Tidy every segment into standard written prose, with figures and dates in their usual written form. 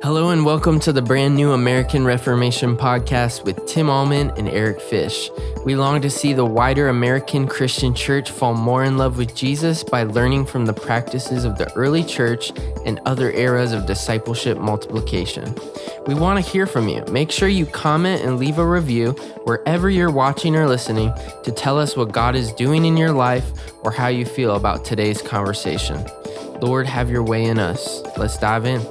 Hello and welcome to the brand new American Reformation podcast with Tim Allman and Eric Fish. We long to see the wider American Christian church fall more in love with Jesus by learning from the practices of the early church and other eras of discipleship multiplication. We want to hear from you. Make sure you comment and leave a review wherever you're watching or listening to tell us what God is doing in your life or how you feel about today's conversation. Lord, have your way in us. Let's dive in.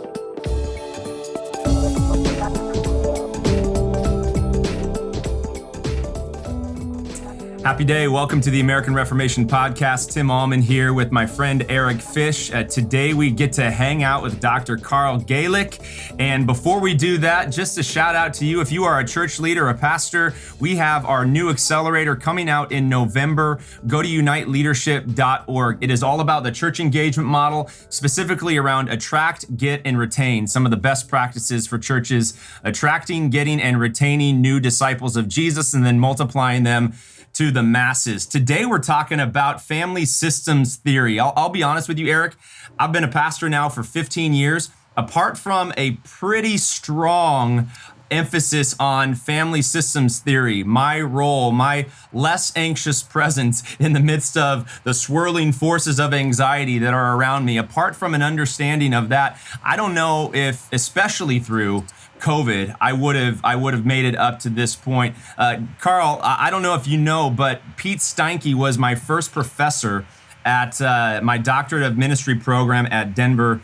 Happy day. Welcome to the American Reformation Podcast. Tim Allman here with my friend Eric Fish. Today we get to hang out with Dr. Karl Galik. And before we do that, just a shout out to you. If you are a church leader, a pastor, we have our new accelerator coming out in November. Go to uniteleadership.org. It is all about the church engagement model, specifically around attract, get, and retain. Some of the best practices for churches, attracting, getting, and retaining new disciples of Jesus, and then multiplying them to the masses. Today, we're talking about family systems theory. I'll be honest with you, Eric. I've been a pastor now for 15 years. Apart from a pretty strong emphasis on family systems theory, my role, my less anxious presence in the midst of the swirling forces of anxiety that are around me, apart from an understanding of that, I don't know if, especially through COVID, I would have made it up to this point. Karl, I don't know if you know, but Pete Steinke was my first professor at my doctorate of ministry program at Denver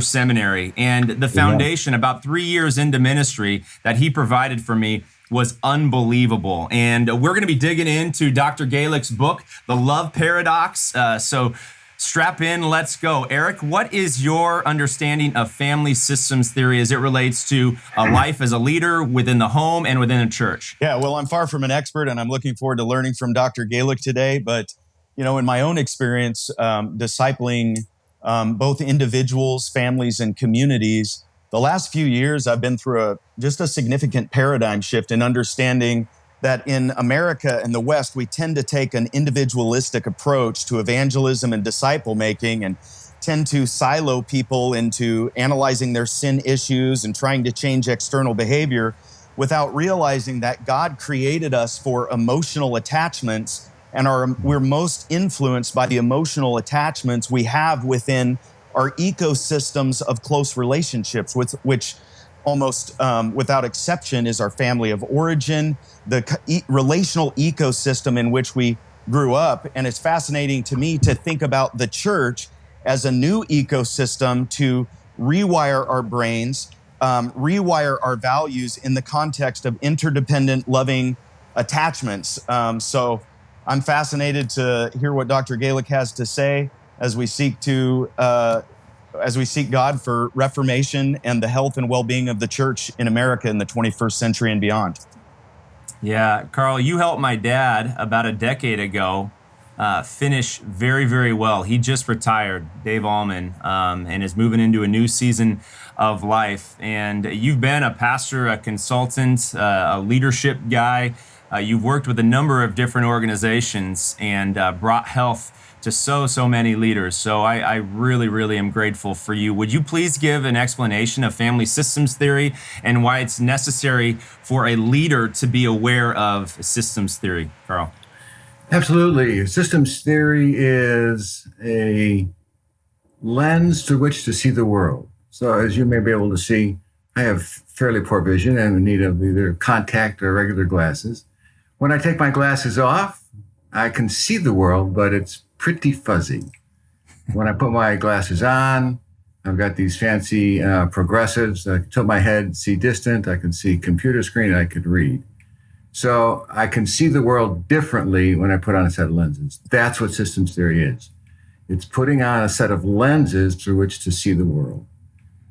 Seminary. And the foundation, about 3 years into ministry, that he provided for me was unbelievable. And we're going to be digging into Dr. Galik's book, The Love Paradox. So strap in, let's go. Eric, what is your understanding of family systems theory as it relates to a life as a leader within the home and within a church? Yeah, well, I'm far from an expert, and I'm looking forward to learning from Dr. Galik today. But, in my own experience, discipling both individuals, families, and communities, the last few years, I've been through just a significant paradigm shift in understanding that in America and the West, we tend to take an individualistic approach to evangelism and disciple making and tend to silo people into analyzing their sin issues and trying to change external behavior without realizing that God created us for emotional attachments, and we're most influenced by the emotional attachments we have within our ecosystems of close relationships, which almost without exception is our family of origin, the relational ecosystem in which we grew up. And it's fascinating to me to think about the church as a new ecosystem to rewire our brains, rewire our values in the context of interdependent, loving attachments. So I'm fascinated to hear what Dr. Galik has to say as we seek God for reformation and the health and well-being of the church in America in the 21st century and beyond. Yeah, Karl, you helped my dad about a decade ago finish very, very well. He just retired, Dave Allman, and is moving into a new season of life. And you've been a pastor, a consultant, a leadership guy. You've worked with a number of different organizations and brought health to so many leaders. So I really am grateful for you. Would you please give an explanation of family systems theory and why it's necessary for a leader to be aware of systems theory, Karl? Absolutely. Systems theory is a lens through which to see the world. So as you may be able to see, I have fairly poor vision and need of either contact or regular glasses. When I take my glasses off, I can see the world, but it's pretty fuzzy. When I put my glasses on, I've got these fancy progressives. I can tilt my head, see distant. I can see computer screen, and I could read. So I can see the world differently when I put on a set of lenses. That's what systems theory is. It's putting on a set of lenses through which to see the world.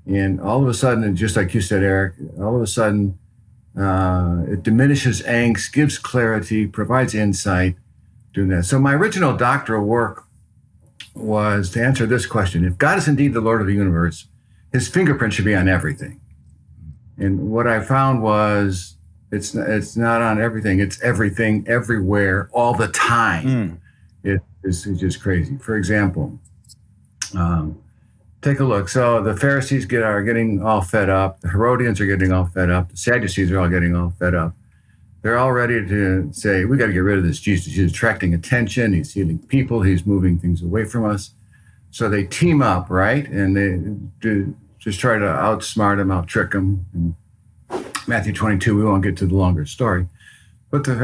And all of a sudden, and just like you said, Eric, all of a sudden, it diminishes angst, gives clarity, provides insight, doing that. So my original doctoral work was to answer this question. If God is indeed the Lord of the universe, his fingerprint should be on everything. And what I found was it's not on everything. It's everything, everywhere, all the time. It's just crazy. For example, Take a look. So the Pharisees are getting all fed up. The Herodians are getting all fed up. The Sadducees are all getting all fed up. They're all ready to say, we got to get rid of this Jesus. He's attracting attention. He's healing people. He's moving things away from us. So they team up, right? And they just try to outsmart him, out-trick him. And Matthew 22, we won't get to the longer story. But the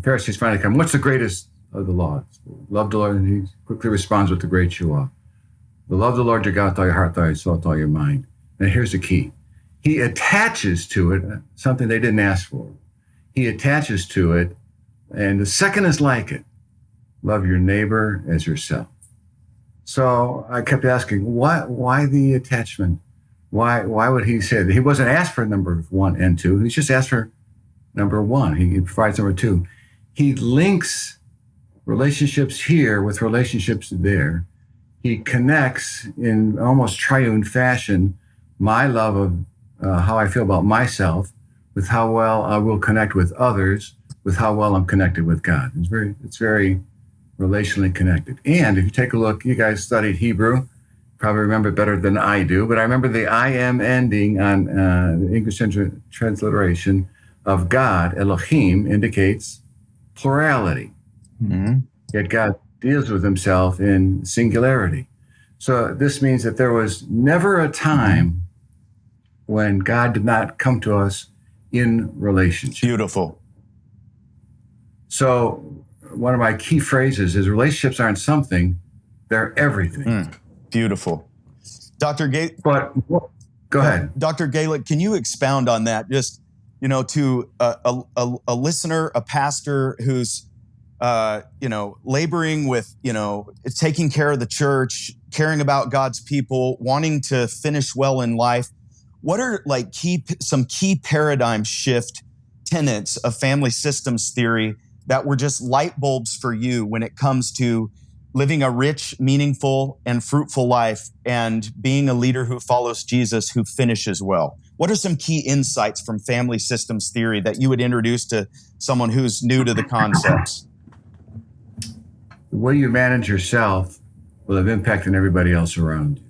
Pharisees finally come, what's the greatest of the laws? Love the Lord, and he quickly responds with the great Shua. The love the Lord your God with all your heart, all your soul, with all your mind. And here's the key. He attaches to it something they didn't ask for. He attaches to it, and the second is like it. Love your neighbor as yourself. So I kept asking, why the attachment? Why would he say that? He wasn't asked for number 1 and 2. He's just asked for number 1. He provides number 2. He links relationships here with relationships there. He connects in almost triune fashion my love of how I feel about myself with how well I will connect with others, with how well I'm connected with God. It's very relationally connected. And if you take a look, you guys studied Hebrew, probably remember it better than I do, but I remember the I am ending on the English transliteration of God, Elohim, indicates plurality. Mm-hmm. Yet God deals with himself in singularity. So this means that there was never a time when God did not come to us in relationship. Beautiful. So one of my key phrases is relationships aren't something, they're everything. Beautiful. Dr. Galik. But go ahead. Dr. Galik, can you expound on that? Just, to a listener, a pastor who's laboring with, taking care of the church, caring about God's people, wanting to finish well in life. What are some key paradigm shift tenets of family systems theory that were just light bulbs for you when it comes to living a rich, meaningful, and fruitful life and being a leader who follows Jesus, who finishes well? What are some key insights from family systems theory that you would introduce to someone who's new to the concepts? The way you manage yourself will have impact on everybody else around you.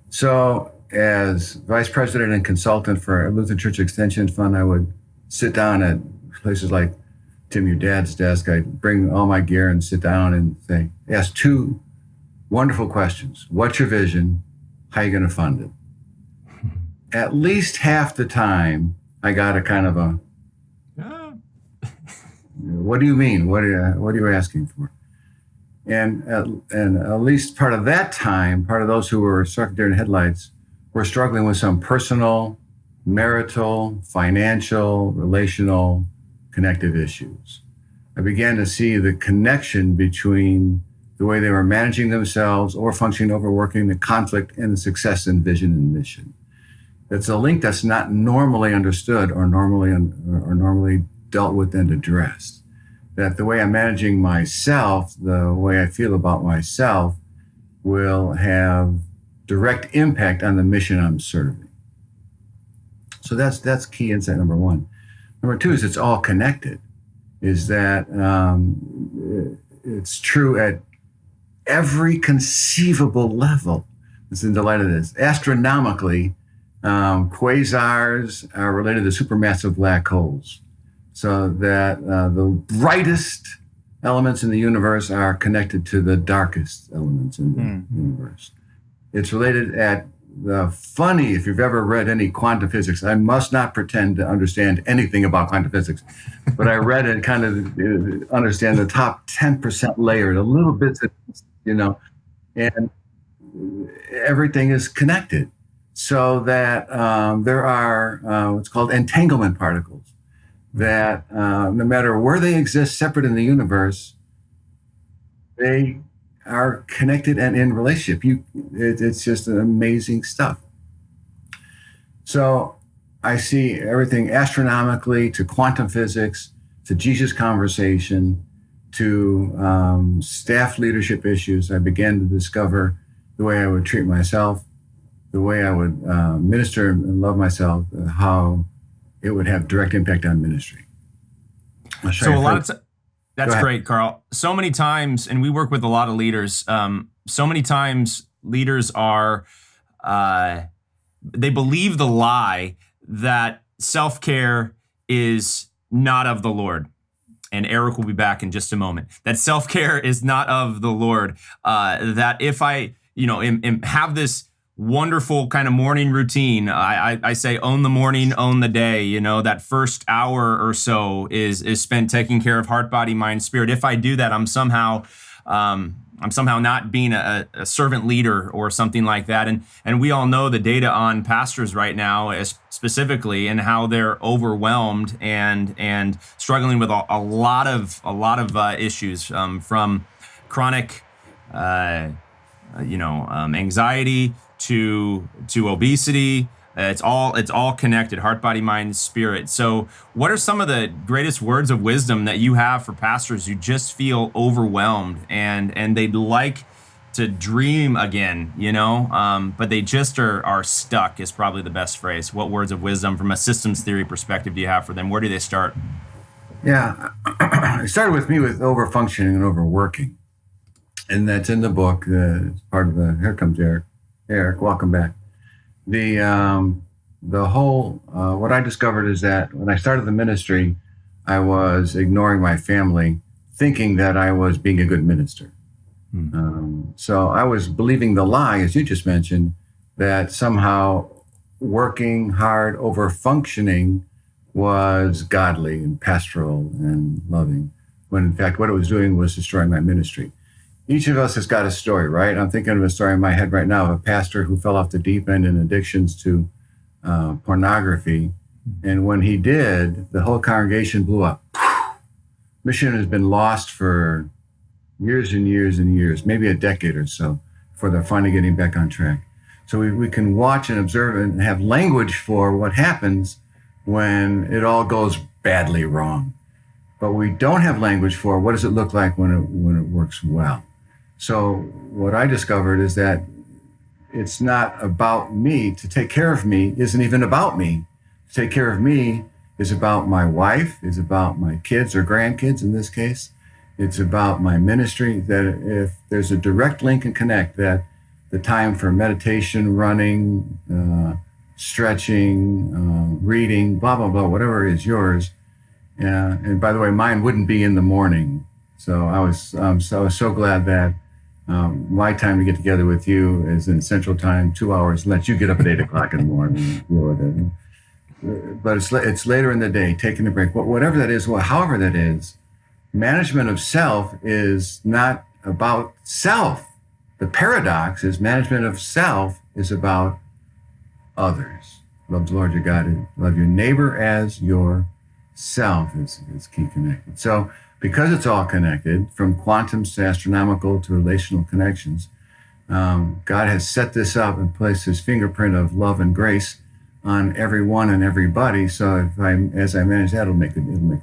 So as vice president and consultant for Lutheran Church Extension Fund, I would sit down at places like Tim, your dad's desk. I'd bring all my gear and sit down and ask 2 wonderful questions. What's your vision? How are you going to fund it? At least half the time, I got a kind of a, what do you mean? What are you asking for? And at least part of that time, part of those who were struck during headlights were struggling with some personal, marital, financial, relational, connective issues. I began to see the connection between the way they were managing themselves or functioning, overworking, the conflict, and the success and vision and mission. It's a link that's not normally understood or normally dealt with and addressed. That the way I'm managing myself, the way I feel about myself, will have direct impact on the mission I'm serving. So that's key insight number 1. Number 2 is it's all connected. Is that it's true at every conceivable level. It's in the light of this. Astronomically, quasars are related to supermassive black holes. So that the brightest elements in the universe are connected to the darkest elements in the universe. It's related at the funny, if you've ever read any quantum physics, I must not pretend to understand anything about quantum physics, but I read and kind of understand the top 10% layer, the little bits, and everything is connected. So that there are what's called entanglement particles that no matter where they exist separate in the universe, they are connected and in relationship. It's just an amazing stuff. So I see everything astronomically to quantum physics, to Jesus conversation, to staff leadership issues. I began to discover the way I would treat myself, the way I would minister and love myself, how it would have direct impact on ministry. So a lot of that's great, Karl. So many times, and we work with a lot of leaders, so many times leaders are, they believe the lie that self-care is not of the Lord. And Eric will be back in just a moment. That self-care is not of the Lord. That if I, have this wonderful kind of morning routine, I say own the morning, own the day. That first hour or so is spent taking care of heart, body, mind, spirit. If I do that, I'm somehow not being a servant leader or something like that. And we all know the data on pastors right now, specifically, and how they're overwhelmed and struggling with a lot of issues, from chronic, anxiety to obesity. It's all connected: heart, body, mind, spirit. So what are some of the greatest words of wisdom that you have for pastors who just feel overwhelmed and they'd like to dream again, but they just are stuck, is probably the best phrase. What words of wisdom from a systems theory perspective do you have for them? Where do they start? Yeah, it started with me with overfunctioning and overworking. And that's in the book. It's part of the, here comes Eric. Eric, welcome back. The whole, what I discovered is that when I started the ministry, I was ignoring my family, thinking that I was being a good minister. So I was believing the lie, as you just mentioned, that somehow working hard, over functioning was godly and pastoral and loving, when in fact what it was doing was destroying my ministry. Each of us has got a story, right? I'm thinking of a story in my head right now of a pastor who fell off the deep end in addictions to pornography. And when he did, the whole congregation blew up. Mission has been lost for years and years and years, maybe a decade or so, before they're finally getting back on track. So we can watch and observe and have language for what happens when it all goes badly wrong. But we don't have language for what does it look like when it works well. So what I discovered is that it's not about me. To take care of me isn't even about me. To take care of me is about my wife, is about my kids or grandkids in this case. It's about my ministry, that if there's a direct link and connect, that the time for meditation, running, stretching, reading, blah, blah, blah, whatever is yours. And by the way, mine wouldn't be in the morning. So I was so glad that my time to get together with you is in Central Time, 2 hours, let you get up at 8 o'clock in the morning. But it's later in the day, taking a break, whatever that is, however that is. Management of self is not about self. The paradox is management of self is about others. Love the Lord your God and love your neighbor as yourself is key connected. So because it's all connected, from quantums to astronomical to relational connections, God has set this up and placed his fingerprint of love and grace on everyone and everybody. So as I manage that, it'll make the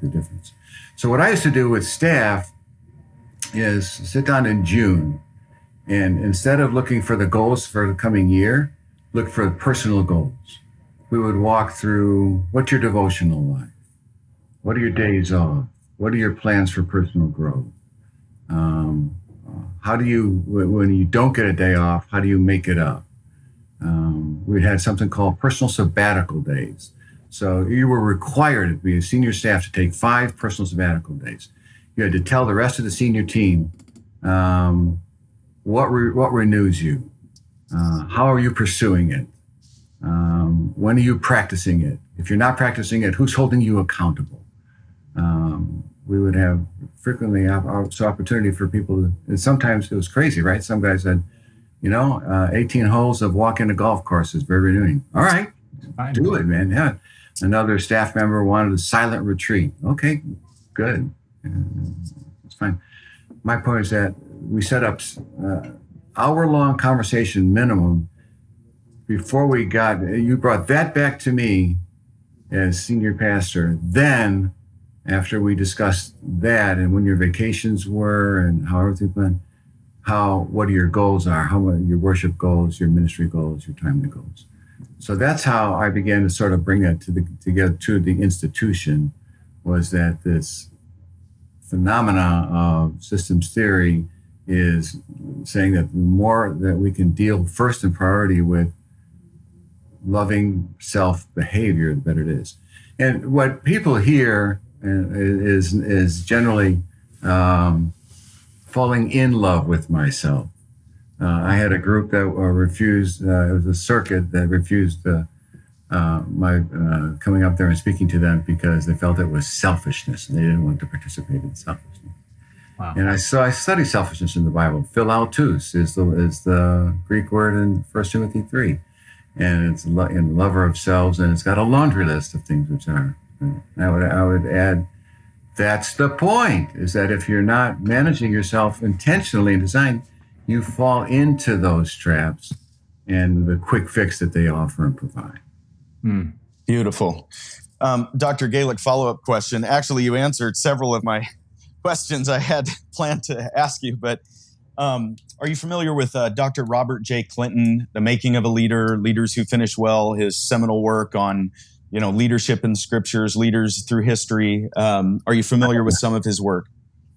difference. So what I used to do with staff is sit down in June, and instead of looking for the goals for the coming year, look for personal goals. We would walk through, what's your devotional life? What are your days off? What are your plans for personal growth? How do you, when you don't get a day off, how do you make it up? We had something called personal sabbatical days. So you were required to be a senior staff to take 5 personal sabbatical days. You had to tell the rest of the senior team what renews you. How are you pursuing it? When are you practicing it? If you're not practicing it, who's holding you accountable? We would have frequently opportunity for people to, and sometimes it was crazy, right? Some guy said, 18 holes of walk in a golf course is very renewing. All right, do it, man. Yeah. Another staff member wanted a silent retreat. Okay, good. It's fine. My point is that we set up hour-long conversation minimum before we you brought that back to me as senior pastor. Then after we discussed that and when your vacations were and how everything went, what your goals are, your worship goals, your ministry goals, your timely goals. So that's how I began to sort of bring that together to the institution, was that this phenomena of systems theory is saying that the more that we can deal first in priority with loving self behavior, the better it is. And what people hear is generally falling in love with myself. I had a group that refused, it was a circuit that refused my coming up there and speaking to them because they felt it was selfishness and they didn't want to participate in selfishness. Wow. And I study selfishness in the Bible. Philautos is the Greek word in 1 Timothy 3. And it's in lover of selves, and it's got a laundry list of things which are. I would add, that's the point, is that if you're not managing yourself intentionally and design, you fall into those traps and the quick fix that they offer and provide. Beautiful. Dr. Galik, follow-up question. Actually, you answered several of my questions I had planned to ask you, but are you familiar with Dr. Robert J. Clinton, The Making of a Leader, Leaders Who Finish Well, his seminal work on, leadership in scriptures, leaders through history? Are you familiar with some of his work?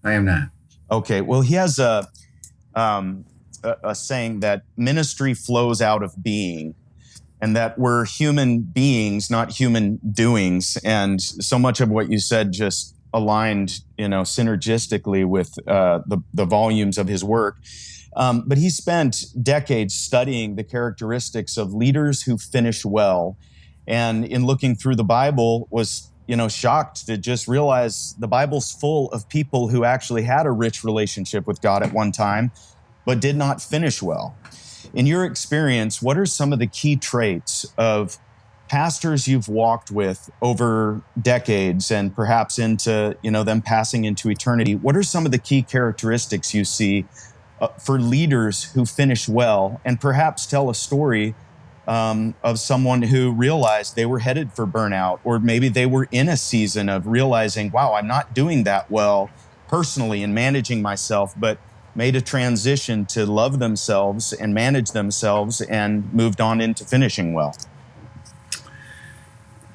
I am not. Okay. Well, he has a saying that ministry flows out of being, and that we're human beings, not human doings. And so much of what you said just aligned, synergistically with the volumes of his work. But he spent decades studying the characteristics of leaders who finish well. And in looking through the Bible was, shocked to just realize the Bible's full of people who actually had a rich relationship with God at one time, but did not finish well. In your experience, what are some of the key traits of pastors you've walked with over decades and perhaps into, them passing into eternity? What are some of the key characteristics you see for leaders who finish well, and perhaps tell a story of someone who realized they were headed for burnout, or maybe they were in a season of realizing, wow, I'm not doing that well personally in managing myself, but made a transition to love themselves and manage themselves and moved on into finishing well?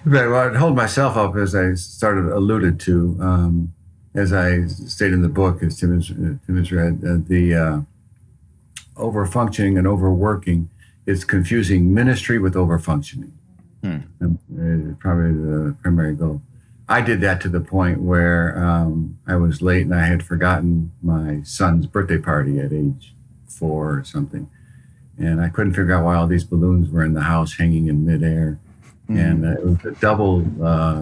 Right. Well, I'd hold myself up, as I alluded to, as I stated in the book, as Tim has read, the overfunctioning and overworking is confusing ministry with overfunctioning. Probably the primary goal. I did that to the point where I was late and I had forgotten my son's birthday party at age 4 or something. And I couldn't figure out why all these balloons were in the house hanging in midair. And it was a double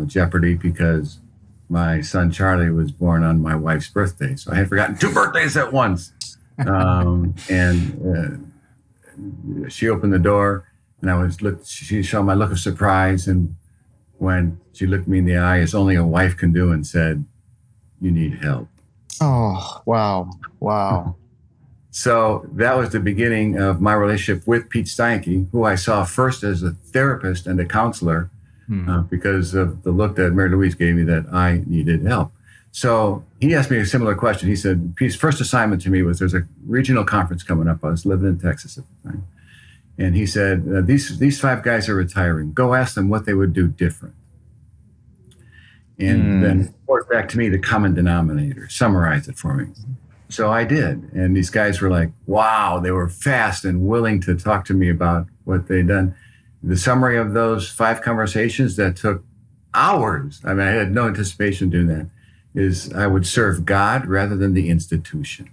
jeopardy because my son Charlie was born on my wife's birthday. So I had forgotten 2 birthdays at once. She opened the door and she saw my look of surprise. And when she looked me in the eye, as only a wife can do, and said, "You need help." Oh, wow. Wow. So that was the beginning of my relationship with Pete Steinke, who I saw first as a therapist and a counselor because of the look that Mary Louise gave me that I needed help. So he asked me a similar question. He said, Pete's first assignment to me was, there's a regional conference coming up. I was living in Texas at the time. And he said, these 5 guys are retiring. Go ask them what they would do different. And then report back to me the common denominator, summarize it for me. So I did. And these guys were like, wow, they were fast and willing to talk to me about what they'd done. The summary of those 5 conversations that took hours, I had no anticipation doing that, is I would serve God rather than the institution.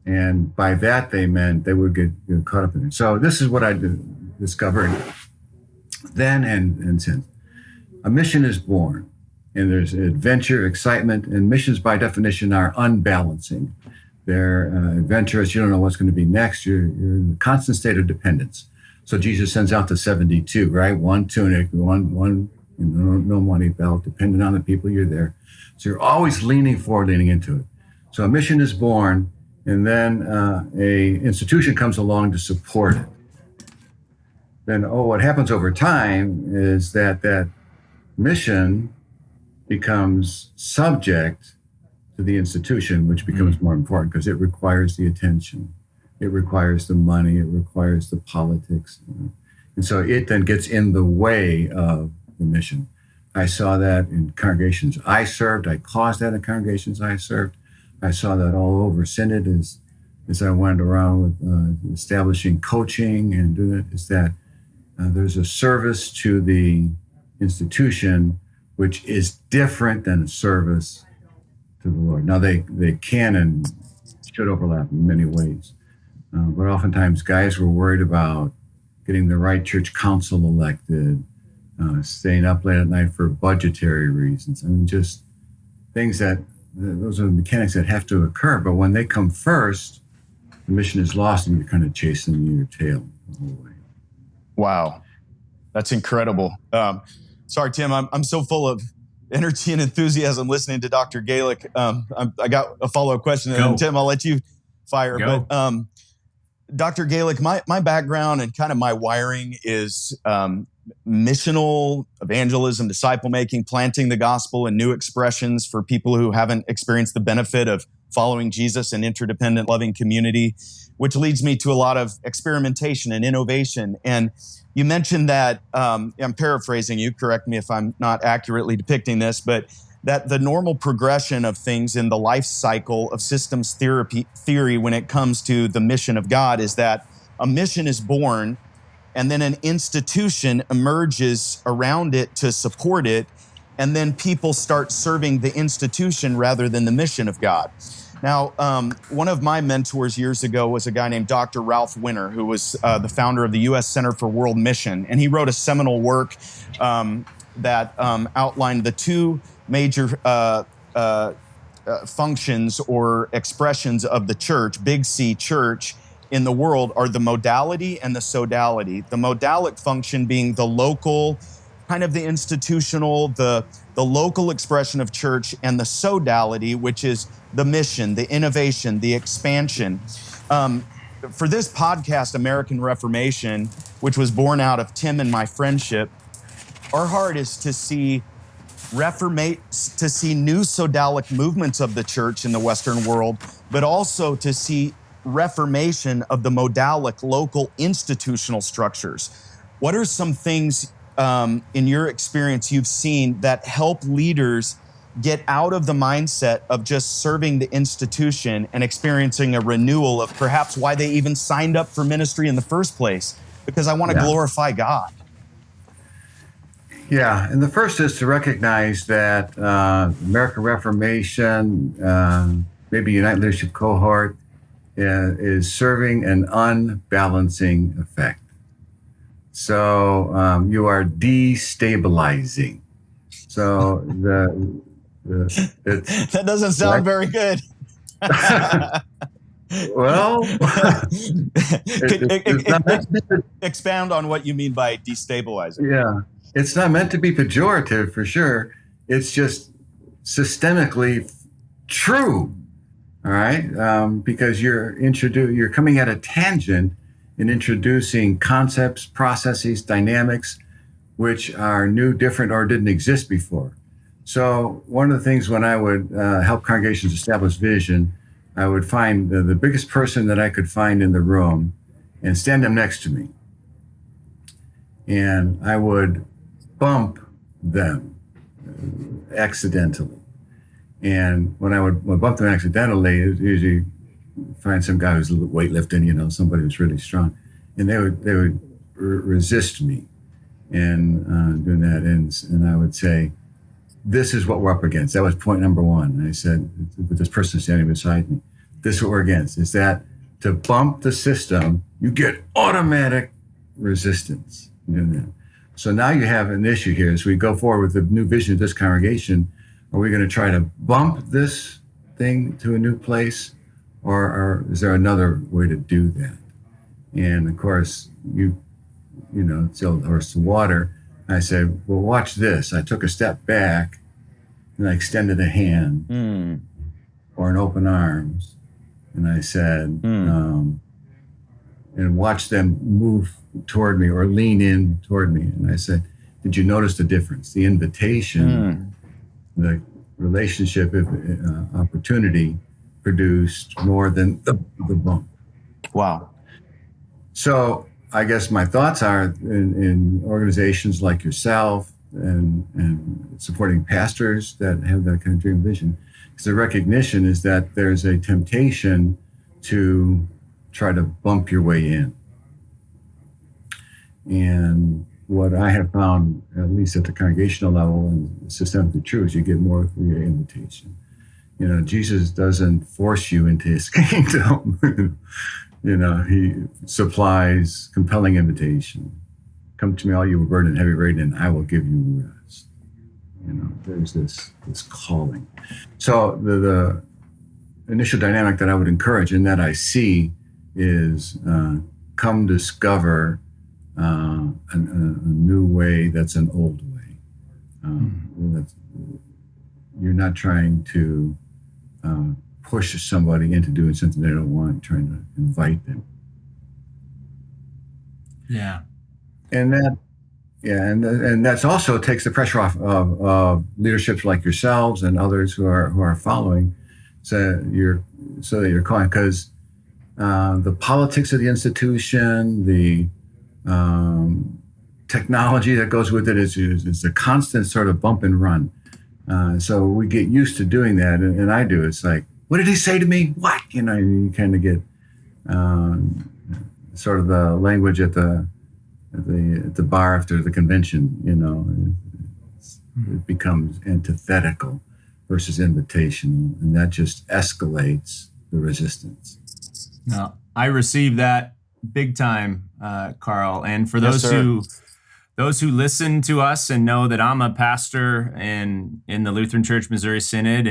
And by that, they meant they would get caught up in it. So this is what I discovered then and since. A mission is born. And there's adventure, excitement, and missions by definition are unbalancing. They're adventurous. You don't know what's going to be next. You're in a constant state of dependence. So Jesus sends out the 72, right? 1 tunic, one no money belt, dependent on the people you're there. So you're always leaning forward, leaning into it. So a mission is born, and then a institution comes along to support it. Then, what happens over time is that mission becomes subject to the institution, which becomes more important because it requires the attention. It requires the money. It requires the politics. And so it then gets in the way of the mission. I saw that in congregations I served. I caused that in congregations I served. I saw that all over Synod as I went around with establishing coaching and doing it, is that there's a service to the institution which is different than a service to the Lord. Now they can and should overlap in many ways, but oftentimes guys were worried about getting the right church council elected, staying up late at night for budgetary reasons. I mean, just things that, those are the mechanics that have to occur. But when they come first, the mission is lost and you're kind of chasing your tail the whole way. Wow. That's incredible. Sorry, Tim, I'm so full of energy and enthusiasm listening to Dr. Galik. I got a follow-up question. And Tim, I'll let you fire. Go. But Dr. Galik, my background and kind of my wiring is missional evangelism, disciple making, planting the gospel and new expressions for people who haven't experienced the benefit of following Jesus in interdependent, loving community, which leads me to a lot of experimentation and innovation. And you mentioned that, I'm paraphrasing you, correct me if I'm not accurately depicting this, but that the normal progression of things in the life cycle of systems theory when it comes to the mission of God is that a mission is born and then an institution emerges around it to support it, and then people start serving the institution rather than the mission of God. Now, one of my mentors years ago was a guy named Dr. Ralph Winter, who was the founder of the U.S. Center for World Mission, and he wrote a seminal work that outlined the two major functions or expressions of the church, big C church, in the world are the modality and the sodality. The modalic function being the local, kind of the institutional, the local expression of church, and the sodality, which is the mission, the innovation, the expansion. For this podcast, American Reformation, which was born out of Tim and my friendship, our heart is to see new sodalic movements of the church in the Western world, but also to see reformation of the modalic local institutional structures. What are some things in your experience you've seen that help leaders get out of the mindset of just serving the institution and experiencing a renewal of perhaps why they even signed up for ministry in the first place? Because I want to glorify God. Yeah, and the first is to recognize that American Reformation, maybe United Leadership Cohort, is serving an unbalancing effect. So you are destabilizing. So that doesn't sound very good. Well, expound on what you mean by destabilizing. Yeah, it's not meant to be pejorative for sure. It's just systemically true. All right, because you're coming at a tangent in introducing concepts, processes, dynamics, which are new, different, or didn't exist before. So one of the things when I would help congregations establish vision, I would find the biggest person that I could find in the room and stand them next to me. And I would bump them accidentally. And when I would bump them accidentally, it was usually find some guy who's weightlifting, somebody who's really strong, and they would resist me and doing that, and I would say, "This is what we're up against." That was point number one. And I said, with this person standing beside me, "This is what we're against. Is that to bump the system, you get automatic resistance." Doing that. So now you have an issue here as we go forward with the new vision of this congregation. Are we going to try to bump this thing to a new place, or is there another way to do that? And of course, it's the old horse to water. I said, well, watch this. I took a step back and I extended a hand or an open arms. And I said, and watch them move toward me or lean in toward me. And I said, did you notice the difference? The invitation, the relationship, opportunity produced more than the bump. Wow. So I guess my thoughts are in organizations like yourself and supporting pastors that have that kind of dream vision, Because the recognition is that there's a temptation to try to bump your way in. And what I have found, at least at the congregational level and systemically true, is you get more through your invitation. Jesus doesn't force you into his kingdom. He supplies compelling invitation. Come to me, all you who are burdened and heavy laden, and I will give you rest. There's this calling. So the initial dynamic that I would encourage and that I see is come discover a new way that's an old way. You're not trying to push somebody into doing something they don't want, trying to invite them. Yeah. And that's also takes the pressure off of leaderships like yourselves and others who are following, so that you're calling, because the politics of the institution, the technology that goes with it is a constant sort of bump and run. So we get used to doing that, and I do. It's like, what did he say to me? What? You kind of get sort of the language at the bar after the convention. It becomes antithetical versus invitational, and that just escalates the resistance. No, I received that big time, Karl. And for those who listen to us and know that I'm a pastor in the Lutheran Church Missouri Synod,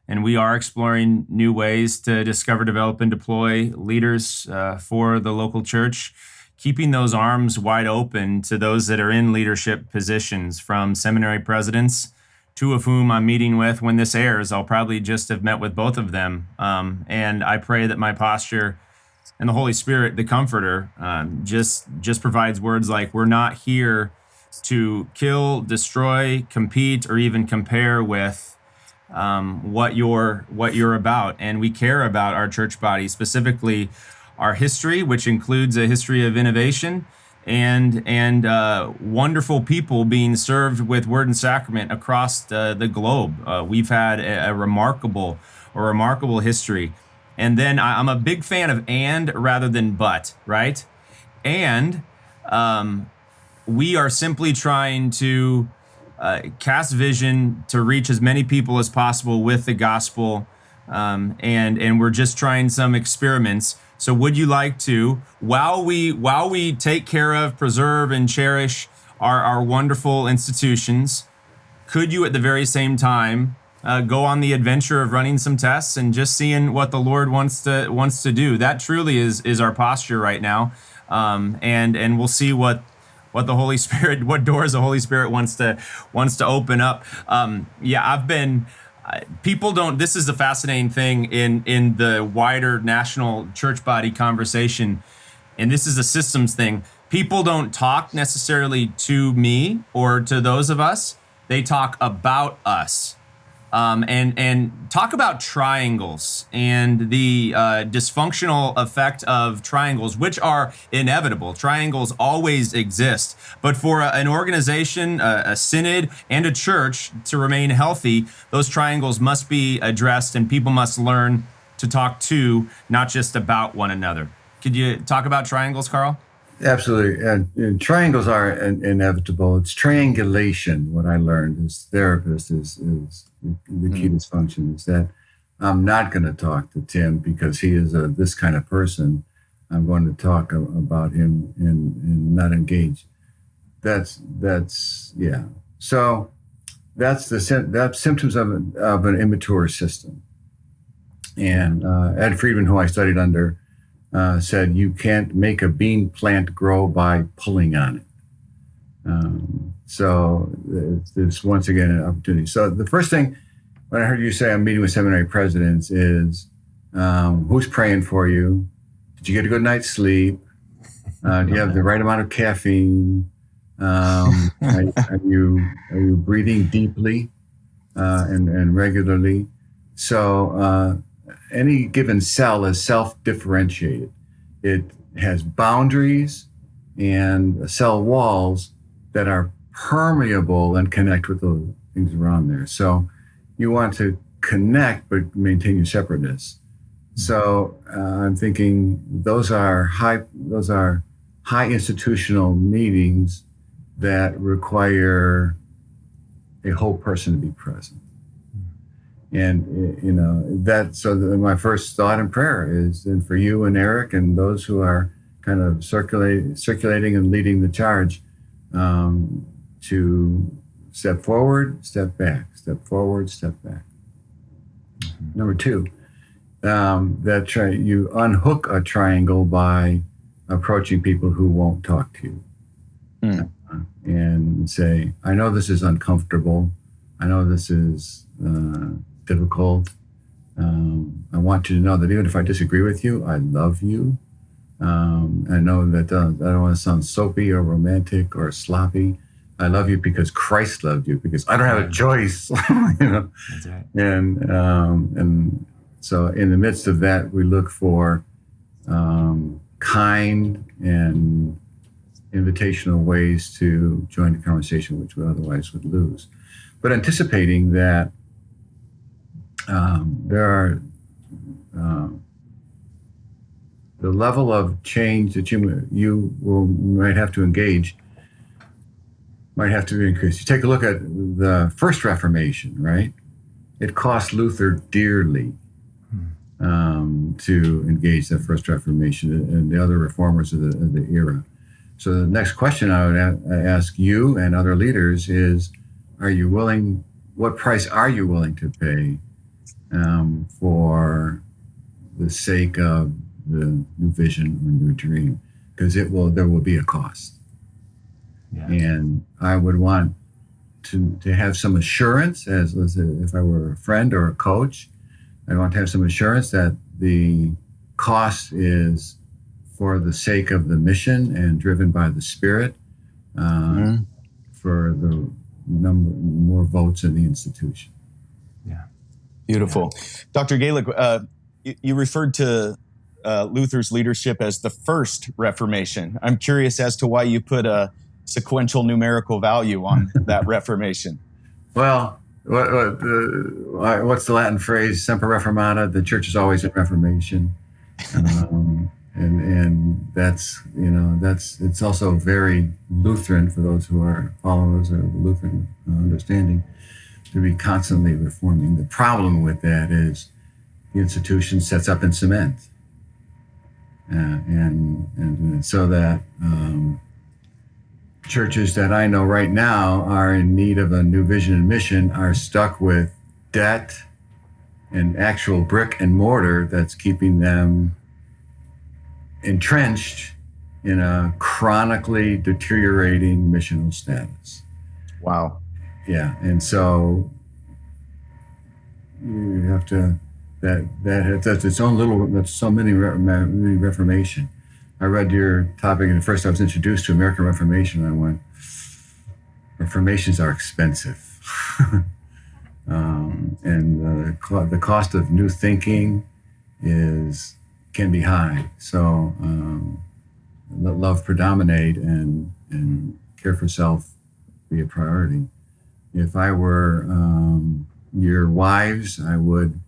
and we are exploring new ways to discover, develop, and deploy leaders for the local church, keeping those arms wide open to those that are in leadership positions, from seminary presidents, two of whom I'm meeting with when this airs. I'll probably just have met with both of them. And I pray that my posture and the Holy Spirit, the Comforter, just provides words like, we're not here to kill, destroy, compete, or even compare with what you're about. And we care about our church body, specifically our history, which includes a history of innovation and wonderful people being served with word and sacrament across the globe. We've had a remarkable history. And then I'm a big fan of and rather than but, right? And we are simply trying to cast vision to reach as many people as possible with the gospel, and we're just trying some experiments. So would you like to, while we take care of, preserve, and cherish our wonderful institutions, could you at the very same time go on the adventure of running some tests and just seeing what the Lord wants to do? That truly is our posture right now, and we'll see what the Holy Spirit, what doors the Holy Spirit wants to open up. I've been. People don't. This is a fascinating thing in the wider national church body conversation, and this is a systems thing. People don't talk necessarily to me or to those of us. They talk about us, and talk about triangles and the dysfunctional effect of triangles, which are inevitable. Triangles always exist, but for an organization, a synod, and a church to remain healthy, those triangles must be addressed, and people must learn to talk to, not just about one another. Could you talk about triangles, Karl? Absolutely. And triangles are inevitable. It's triangulation. What I learned as therapist is the key dysfunction is that I'm not going to talk to Tim because he is this kind of person. I'm going to talk about him and not engage. That's yeah. So that's symptoms of an immature system. And Ed Friedman, who I studied under, said you can't make a bean plant grow by pulling on it. So there's once again an opportunity. So the first thing when I heard you say I'm meeting with seminary presidents is who's praying for you? Did you get a good night's sleep? Do you have the right amount of caffeine? Are you breathing deeply and regularly? So any given cell is self-differentiated. It has boundaries and cell walls that are permeable and connect with the things around there. So you want to connect but maintain your separateness. So I'm thinking those are high institutional meetings that require a whole person to be present. And my first thought in prayer is, and for you and Eric and those who are kind of circulating and leading the charge, to step forward, step back, step forward, step back. Mm-hmm. Number two, you unhook a triangle by approaching people who won't talk to you. And say, I know this is uncomfortable. I know this is difficult. I want you to know that even if I disagree with you, I love you. I know that I don't want to sound soapy or romantic or sloppy. I love you because Christ loved you, because I don't have a choice. That's right. And so in the midst of that, we look for kind and invitational ways to join the conversation, which we otherwise would lose. But anticipating that there are the level of change that you might have to engage might have to be increased. You take a look at the First Reformation, right? It cost Luther dearly to engage the First Reformation and the other reformers of the era. So the next question I would ask you and other leaders is, what price are you willing to pay for the sake of the new vision or new dream? Because there will be a cost. Yeah. And I would want to have some assurance, as if I were a friend or a coach, I want to have some assurance that the cost is for the sake of the mission and driven by the Spirit, for the more votes in the institution. Yeah. Beautiful. Yeah. Dr. Galik, you referred to Luther's leadership as the First Reformation. I'm curious as to why you put a sequential numerical value on that Reformation. Well, what's the Latin phrase? Semper Reformata. The church is always in Reformation, and that's it's also very Lutheran for those who are followers of the Lutheran understanding, to be constantly reforming. The problem with that is the institution sets up in cement, and so that. Churches that I know right now are in need of a new vision and mission are stuck with debt and actual brick and mortar that's keeping them entrenched in a chronically deteriorating missional status. Wow. Yeah, and so you have to that's its own little. That's so many Reformation. I read your topic, and at first I was introduced to American Reformation, and I went, Reformations are expensive. And the cost of new thinking can be high. So let love predominate and care for self be a priority. If I were your wives, I would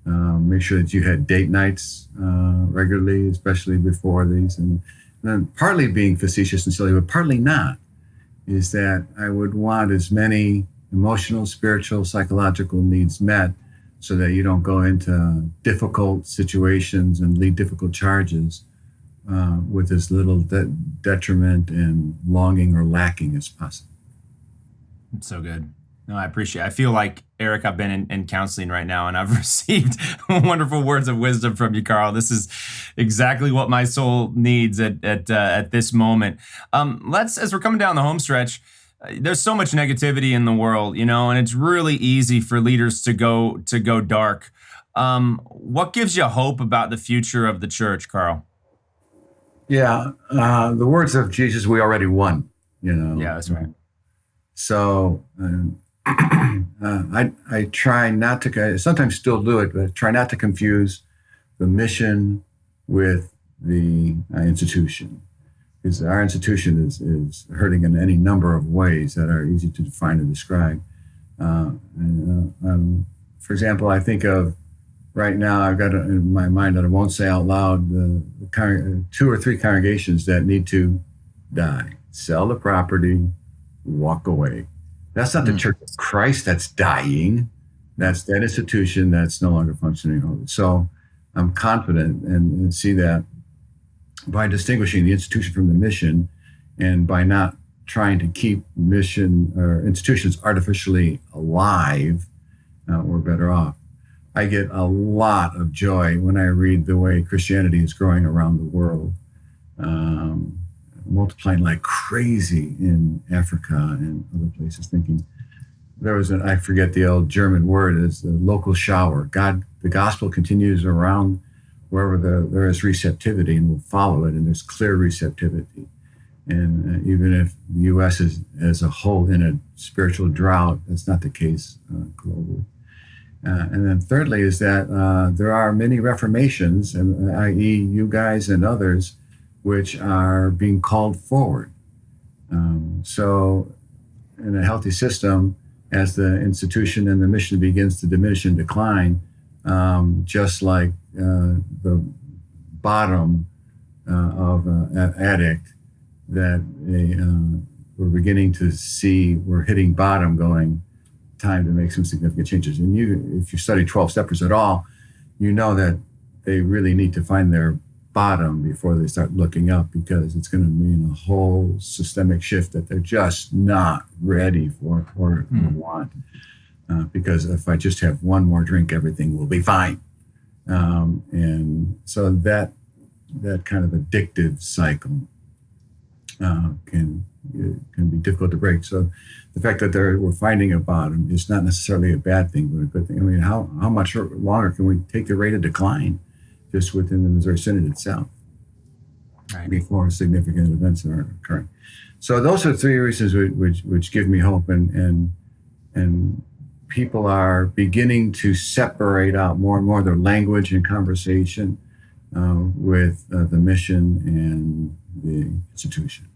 make sure that you had date nights regularly, especially before these. And then partly being facetious and silly, but partly not, is that I would want as many emotional, spiritual, psychological needs met so that you don't go into difficult situations and lead difficult charges with as little detriment and longing or lacking as possible. It's so good. No, I appreciate it. I feel like, Eric, I've been in counseling right now, and I've received wonderful words of wisdom from you, Karl. This is exactly what my soul needs at this moment. As we're coming down the home stretch, there's so much negativity in the world, and it's really easy for leaders to go dark. What gives you hope about the future of the church, Karl? Yeah, the words of Jesus, we already won, Yeah, that's right. So I try not to, I sometimes still do it, but try not to confuse the mission with the institution. Because our institution is hurting in any number of ways that are easy to define and describe. I'm For example, I think of right now, I've got in my mind that I won't say out loud, the 2 or 3 congregations that need to die. Sell the property, walk away. That's not the Church of Christ that's dying. That's that institution that's no longer functioning. So I'm confident and see that by distinguishing the institution from the mission, and by not trying to keep mission or institutions artificially alive, we're better off. I get a lot of joy when I read the way Christianity is growing around the world, multiplying like crazy in Africa and other places. Thinking there was I forget the old German word, is the local shower. The gospel continues around wherever there is receptivity, and we'll follow it, and there's clear receptivity. And even if the U.S. is as a whole in a spiritual drought, that's not the case globally. And then thirdly is that there are many reformations, i.e. you guys and others, which are being called forward. So in a healthy system, as the institution and the mission begins to diminish and decline, just like the bottom of an addict, that we're beginning to see we're hitting bottom, going, time to make some significant changes. And if you study 12 steppers at all, you know that they really need to find their bottom before they start looking up, because it's going to mean a whole systemic shift that they're just not ready for or want. Because if I just have one more drink, everything will be fine. And so that kind of addictive cycle can be difficult to break. So the fact that we're finding a bottom is not necessarily a bad thing, but a good thing. I mean, how much longer can we take the rate of decline just within the Missouri Synod itself, right, before significant events are occurring? So those are 3 reasons which give me hope, and people are beginning to separate out more and more their language and conversation with the mission and the institution.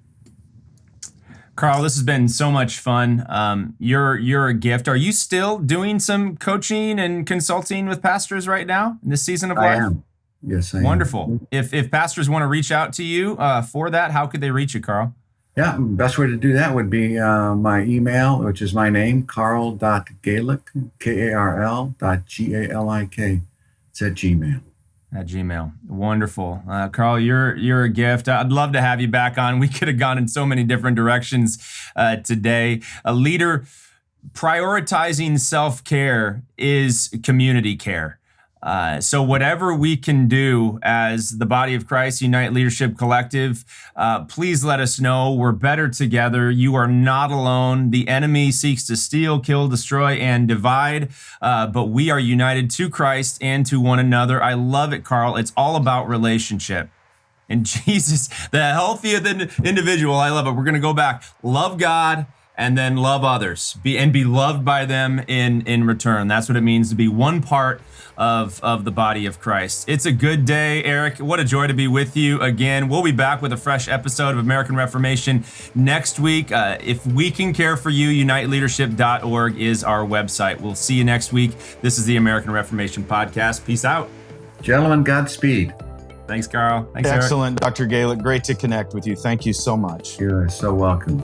Karl, this has been so much fun. You're a gift. Are you still doing some coaching and consulting with pastors right now in this season of life? I am. Yes, I am. Wonderful. If pastors want to reach out to you for that, how could they reach you, Karl? Yeah, best way to do that would be my email, which is my name, Karl.Galik, Karl.Galik. It's at Gmail. At Gmail. Wonderful. Karl, you're a gift. I'd love to have you back on. We could have gone in so many different directions today. A leader prioritizing self-care is community care. So whatever we can do as the body of Christ, Unite Leadership Collective, please let us know. We're better together. You are not alone. The enemy seeks to steal, kill, destroy, and divide, but we are united to Christ and to one another. I love it, Karl. It's all about relationship. And Jesus, the healthy of the individual, I love it. We're going to go back. Love God and then love others. Be loved by them in return. That's what it means to be one part of the body of Christ. It's a good day, Eric. What a joy to be with you again. We'll be back with a fresh episode of American Reformation next week. If we can care for you, uniteleadership.org is our website. We'll see you next week. This is the American Reformation Podcast. Peace out. Gentlemen, Godspeed. Thanks, Karl. Thanks, Excellent, Eric. Dr. Galik. Great to connect with you. Thank you so much. You're so welcome.